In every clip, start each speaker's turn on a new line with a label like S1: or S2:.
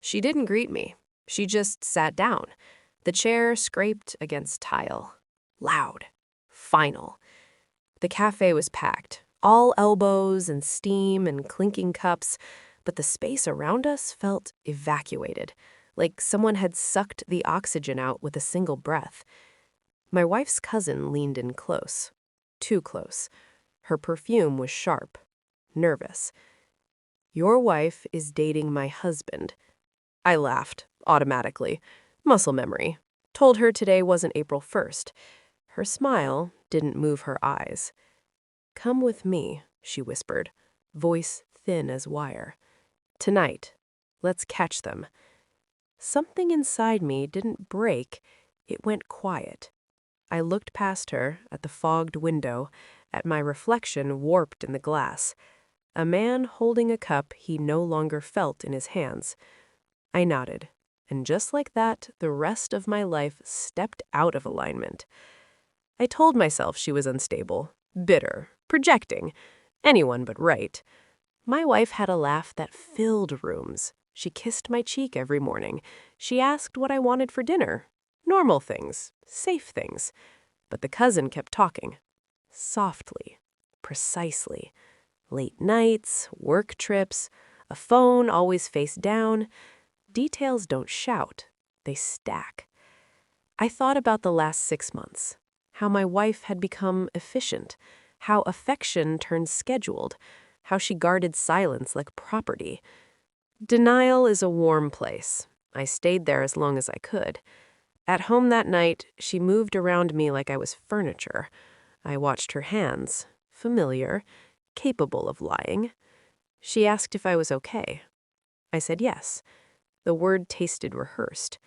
S1: She didn't greet me. She just sat down. The chair scraped against tile. Loud. Final. The cafe was packed. All elbows and steam and clinking cups, but the space around us felt evacuated, like someone had sucked the oxygen out with a single breath. My wife's cousin leaned in close. Too close. Her perfume was sharp. Nervous. "Your wife is dating my husband." I laughed, automatically. Muscle memory. Told her today wasn't April 1st. Her smile didn't move her eyes. "Come with me," she whispered, voice thin as wire. "Tonight. Let's catch them." Something inside me didn't break. It went quiet. I looked past her, at the fogged window, at my reflection warped in the glass. A man holding a cup he no longer felt in his hands. I nodded, and just like that, the rest of my life stepped out of alignment. I told myself she was unstable, bitter, projecting. Anyone but right. My wife had a laugh that filled rooms. She kissed my cheek every morning. She asked what I wanted for dinner. Normal things, safe things. But the cousin kept talking. Softly, precisely. Late nights, work trips, a phone always face down. Details don't shout, they stack. I thought about the last 6 months, how my wife had become efficient, how affection turned scheduled, how she guarded silence like property. Denial is a warm place. I stayed there as long as I could. At home that night, she moved around me like I was furniture. I watched her hands, familiar, capable of lying. She asked if I was okay. I said yes. The word tasted rehearsed.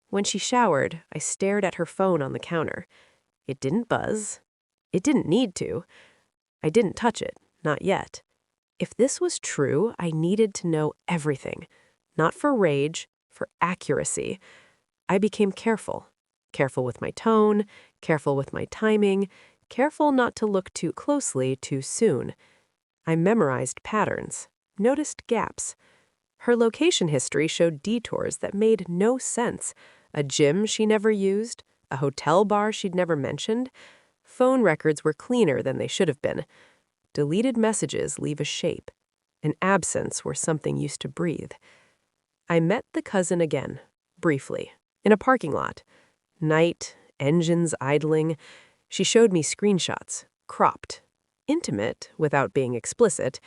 S1: When she showered, I stared at her phone on the counter. It didn't buzz. It didn't need to. I didn't touch it, not yet. If this was true, I needed to know everything. Not for rage, for accuracy. I became careful. Careful with my tone, careful with my timing, careful not to look too closely too soon. I memorized patterns, noticed gaps. Her location history showed detours that made no sense. A gym she never used, a hotel bar she'd never mentioned. Phone records were cleaner than they should have been. Deleted messages leave a shape, an absence where something used to breathe. I met the cousin again, briefly, in a parking lot. Night, engines idling. She showed me screenshots, cropped. Intimate, without being explicit.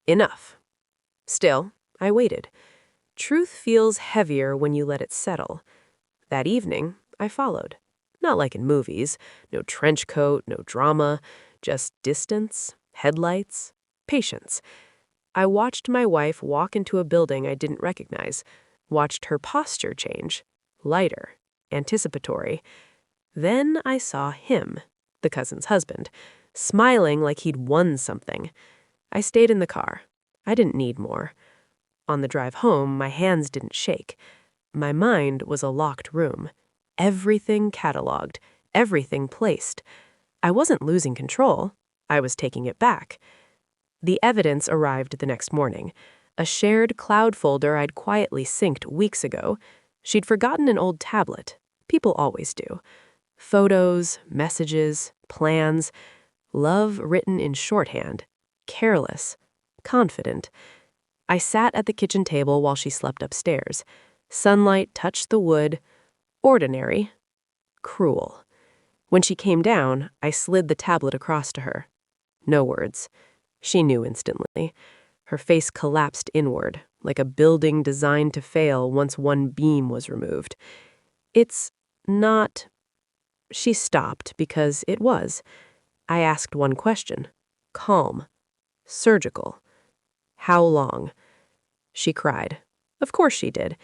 S1: Enough. Still, I waited. Truth feels heavier when you let it settle. That evening, I followed. Not like in movies. No trench coat, no drama. Just distance, headlights, patience. I watched my wife walk into a building I didn't recognize. Watched her posture change. Lighter, anticipatory. Then I saw him, the cousin's husband, smiling like he'd won something. I stayed in the car. I didn't need more. On the drive home, my hands didn't shake. My mind was a locked room. Everything cataloged, everything placed. I wasn't losing control. I was taking it back. The evidence arrived the next morning. A shared cloud folder I'd quietly synced weeks ago. She'd forgotten an old tablet. People always do. Photos, messages, plans. Love written in shorthand. Careless. Confident. I sat at the kitchen table while she slept upstairs. Sunlight touched the wood. Ordinary. Cruel. When she came down, I slid the tablet across to her. No words. She knew instantly. Her face collapsed inward, like a building designed to fail once one beam was removed. It's not... She stopped because it was. I asked one question. Calm. Surgical. How long? She cried. Of course she did.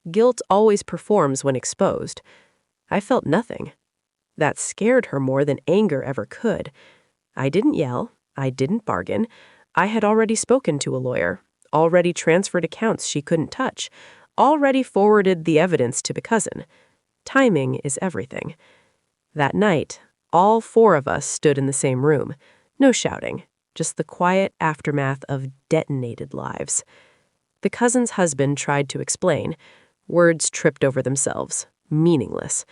S1: Guilt always performs when exposed. I felt nothing. That scared her more than anger ever could. I didn't yell. I didn't bargain. I had already spoken to a lawyer, already transferred accounts she couldn't touch, already forwarded the evidence to the cousin. Timing is everything. That night, all 4 of us stood in the same room. No shouting, just the quiet aftermath of detonated lives. The cousin's husband tried to explain. Words tripped over themselves, meaningless.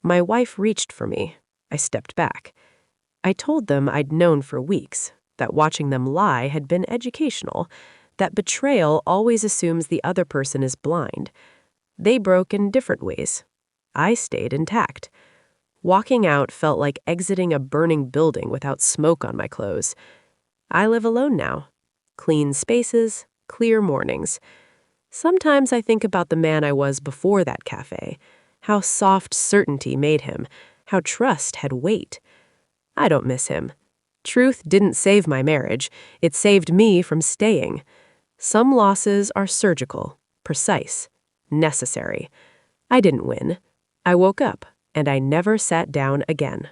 S1: My wife reached for me. I stepped back. I told them I'd known for weeks that watching them lie had been educational, that betrayal always assumes the other person is blind. They broke in different ways. I stayed intact. Walking out felt like exiting a burning building without smoke on my clothes. I live alone now. Clean spaces, clear mornings. Sometimes I think about the man I was before that cafe, how soft certainty made him, how trust had weight. I don't miss him. Truth didn't save my marriage. It saved me from staying. Some losses are surgical, precise, necessary. I didn't win. I woke up, and I never sat down again.